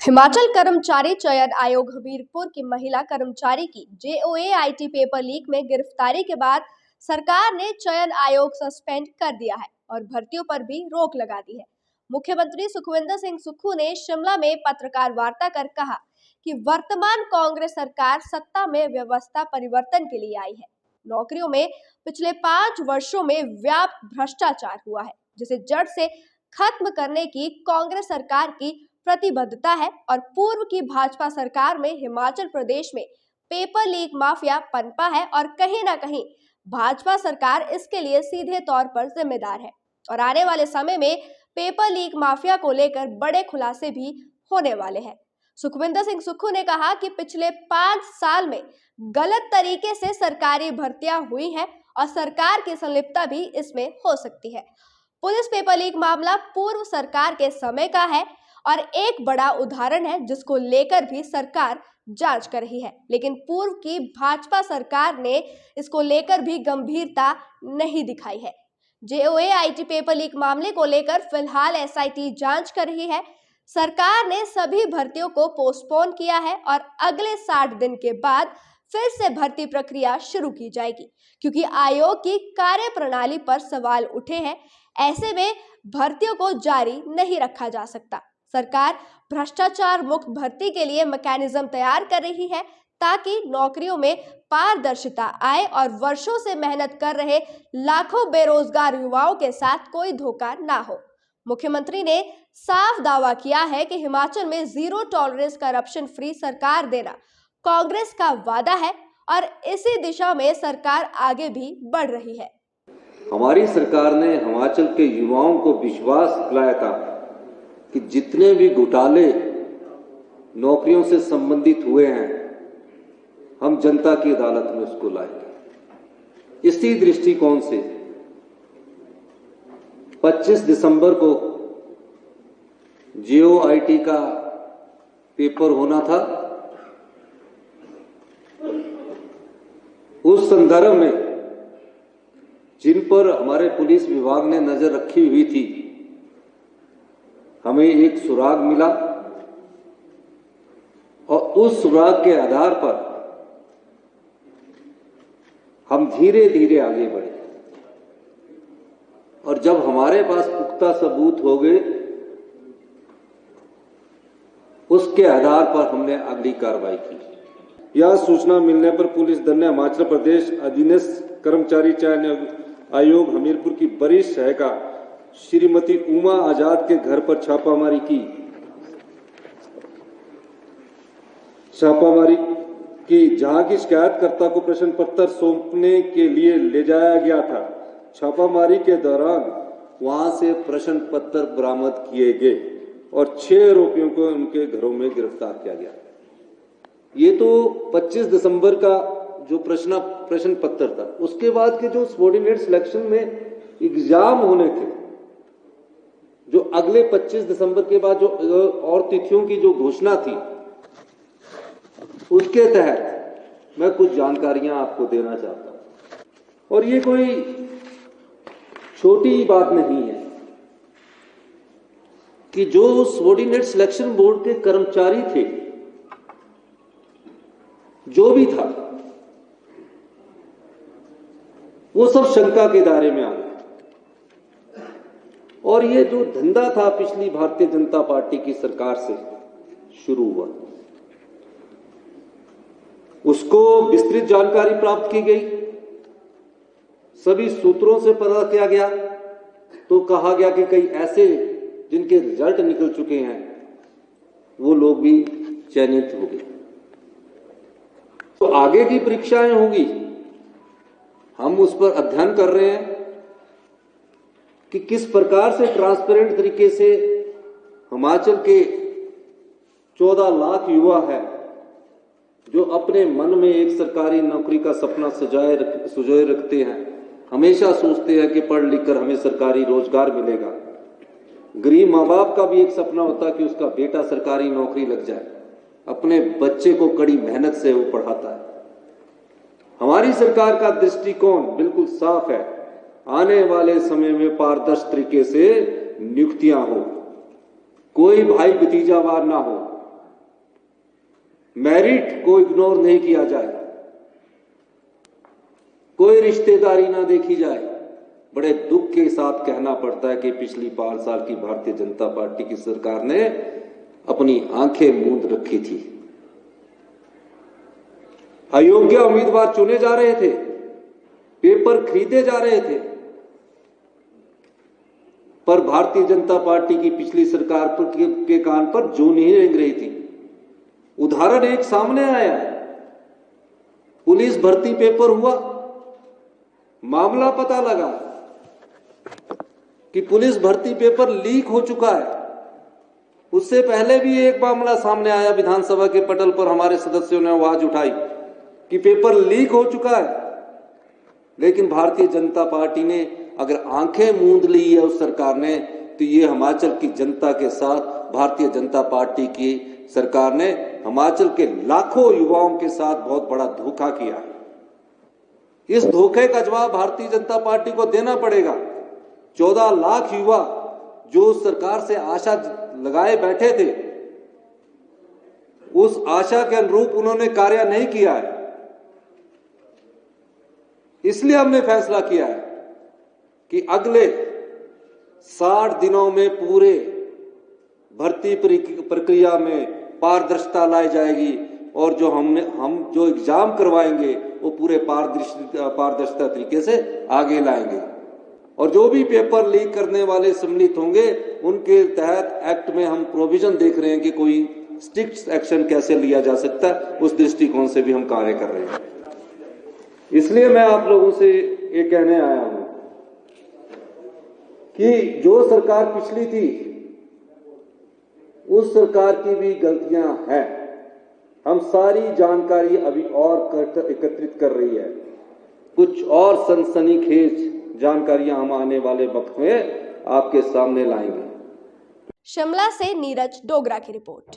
हिमाचल कर्मचारी चयन आयोग हमीरपुर की महिला कर्मचारी की JOA-IT पेपर लीक में गिरफ्तारी के बाद सरकार ने चयन आयोग सस्पेंड कर दिया है और भर्तियों पर भी रोक लगा दी है। मुख्यमंत्री सुखविंदर सिंह सुक्खू ने शिमला में पत्रकार वार्ता कर कहा कि वर्तमान कांग्रेस सरकार सत्ता में व्यवस्था परिवर्तन के लिए आई है। नौकरियों में पिछले 5 वर्षों में व्यापक भ्रष्टाचार हुआ है, जिसे जड़ से खत्म करने की कांग्रेस सरकार की प्रतिबद्धता है और पूर्व की भाजपा सरकार में हिमाचल प्रदेश में पेपर लीक माफिया पनपा है और कहीं ना कहीं भाजपा सरकार इसके लिए सीधे तौर पर जिम्मेदार है और आने वाले समय में पेपर लीक माफिया को लेकर बड़े खुलासे भी होने वाले हैं। सुखविंदर सिंह सुक्खू ने कहा कि पिछले 5 साल में गलत तरीके से सरकारी भर्तियां हुई हैं और सरकार की संलिप्तता भी इसमें हो सकती है। पुलिस पेपर लीक मामला पूर्व सरकार के समय का है और एक बड़ा उदाहरण है जिसको लेकर भी सरकार जांच कर रही है, लेकिन पूर्व की भाजपा सरकार ने इसको लेकर भी गंभीरता नहीं दिखाई है। JOA-IT पेपर लीक मामले को लेकर फिलहाल SIT जांच कर रही है। सरकार ने सभी भर्तियों को पोस्टपोन किया है और अगले 60 दिन के बाद फिर से भर्ती प्रक्रिया शुरू की जाएगी, क्योंकि आयोग की कार्यप्रणाली पर सवाल उठे हैं। ऐसे में भर्तियों को जारी नहीं रखा जा सकता। सरकार भ्रष्टाचार मुक्त भर्ती के लिए मैकेनिज्म तैयार कर रही है ताकि नौकरियों में पारदर्शिता आए और वर्षों से मेहनत कर रहे लाखों बेरोजगार युवाओं के साथ कोई धोखा ना हो। मुख्यमंत्री ने साफ दावा किया है कि हिमाचल में जीरो टॉलरेंस करप्शन फ्री सरकार देना कांग्रेस का वादा है और इसी दिशा में सरकार आगे भी बढ़ रही है। हमारी सरकार ने हिमाचल के युवाओं को विश्वास दिलाया था कि जितने भी घोटाले नौकरियों से संबंधित हुए हैं, हम जनता की अदालत में उसको लाएंगे। इसी दृष्टिकोण से 25 दिसंबर को JOA-IT का पेपर होना था। उस संदर्भ में जिन पर हमारे पुलिस विभाग ने नजर रखी हुई थी, हमें एक सुराग मिला और उस सुराग के आधार पर हम धीरे धीरे आगे बढ़े और जब हमारे पास पुख्ता सबूत हो गए, उसके आधार पर हमने अगली कार्रवाई की। यह सूचना मिलने पर पुलिस दल ने हिमाचल प्रदेश अधीनस्थ कर्मचारी चयन आयोग हमीरपुर की वरिष्ठ सहायिका श्रीमती उमा आजाद के घर पर छापामारी की, जहां की शिकायतकर्ता को प्रश्न पत्र सौंपने के लिए ले जाया गया था। छापामारी के दौरान वहां से प्रश्न पत्र बरामद किए गए और 6 आरोपियों को उनके घरों में गिरफ्तार किया गया। ये तो 25 दिसंबर का जो प्रश्न पत्र था। उसके बाद के जो सबऑर्डिनेट सिलेक्शन में एग्जाम होने थे, जो अगले 25 दिसंबर के बाद जो और तिथियों की जो घोषणा थी, उसके तहत मैं कुछ जानकारियां आपको देना चाहता हूं। और ये कोई छोटी बात नहीं है कि जो सबऑर्डिनेट सिलेक्शन बोर्ड के कर्मचारी थे, जो भी था, वो सब शंका के दायरे में आ गए। और ये जो धंधा था पिछली भारतीय जनता पार्टी की सरकार से शुरू हुआ, उसको विस्तृत जानकारी प्राप्त की गई। सभी सूत्रों से पता किया गया तो कहा गया कि कई ऐसे जिनके रिजल्ट निकल चुके हैं, वो लोग भी चयनित हो गए। तो आगे की परीक्षाएं होंगी, हम उस पर अध्ययन कर रहे हैं कि किस प्रकार से ट्रांसपेरेंट तरीके से हिमाचल के 14 लाख युवा है जो अपने मन में एक सरकारी नौकरी का सपना सुजोए रखते हैं, हमेशा सोचते हैं कि पढ़ लिख कर हमें सरकारी रोजगार मिलेगा। गरीब माँ बाप का भी एक सपना होता है कि उसका बेटा सरकारी नौकरी लग जाए, अपने बच्चे को कड़ी मेहनत से वो पढ़ाता है। हमारी सरकार का दृष्टिकोण बिल्कुल साफ है, आने वाले समय में पारदर्शी तरीके से नियुक्तियां हो, कोई भाई भतीजावार ना हो, मेरिट को इग्नोर नहीं किया जाए, कोई रिश्तेदारी ना देखी जाए। बड़े दुख के साथ कहना पड़ता है कि पिछली 5 साल की भारतीय जनता पार्टी की सरकार ने अपनी आंखें मूंद रखी थी। अयोग्य उम्मीदवार चुने जा रहे थे, पेपर खरीदे जा रहे थे, पर भारतीय जनता पार्टी की पिछली सरकार के कान पर जूं नहीं रेंग रही थी। उदाहरण एक सामने आया, पुलिस भर्ती पेपर हुआ, मामला पता लगा कि पुलिस भर्ती पेपर लीक हो चुका है। उससे पहले भी एक मामला सामने आया, विधानसभा के पटल पर हमारे सदस्यों ने आवाज उठाई कि पेपर लीक हो चुका है, लेकिन भारतीय जनता पार्टी ने अगर आंखें मूंद ली है उस सरकार ने, तो ये हिमाचल की जनता के साथ भारतीय जनता पार्टी की सरकार ने हिमाचल के लाखों युवाओं के साथ बहुत बड़ा धोखा किया है। इस धोखे का जवाब भारतीय जनता पार्टी को देना पड़ेगा। 14 लाख युवा जो उस सरकार से आशा लगाए बैठे थे, उस आशा के अनुरूप उन्होंने कार्य नहीं किया है। इसलिए हमने फैसला किया है कि अगले 60 दिनों में पूरे भर्ती प्रक्रिया में पारदर्शिता लाई जाएगी और जो हम जो एग्जाम करवाएंगे वो पूरे पारदर्शिता तरीके से आगे लाएंगे। और जो भी पेपर लीक करने वाले सम्मिलित होंगे उनके तहत एक्ट में हम प्रोविजन देख रहे हैं कि कोई स्ट्रिक्ट एक्शन कैसे लिया जा सकता है, उस दृष्टिकोण से भी हम कार्य कर रहे हैं। इसलिए मैं आप लोगों से ये कहने आया हूं कि जो सरकार पिछली थी उस सरकार की भी गलतियां हैं। हम सारी जानकारी अभी और एकत्रित कर रही है, कुछ और सनसनीखेज जानकारियां हम आने वाले वक्त में आपके सामने लाएंगे। शिमला से नीरज डोगरा की रिपोर्ट।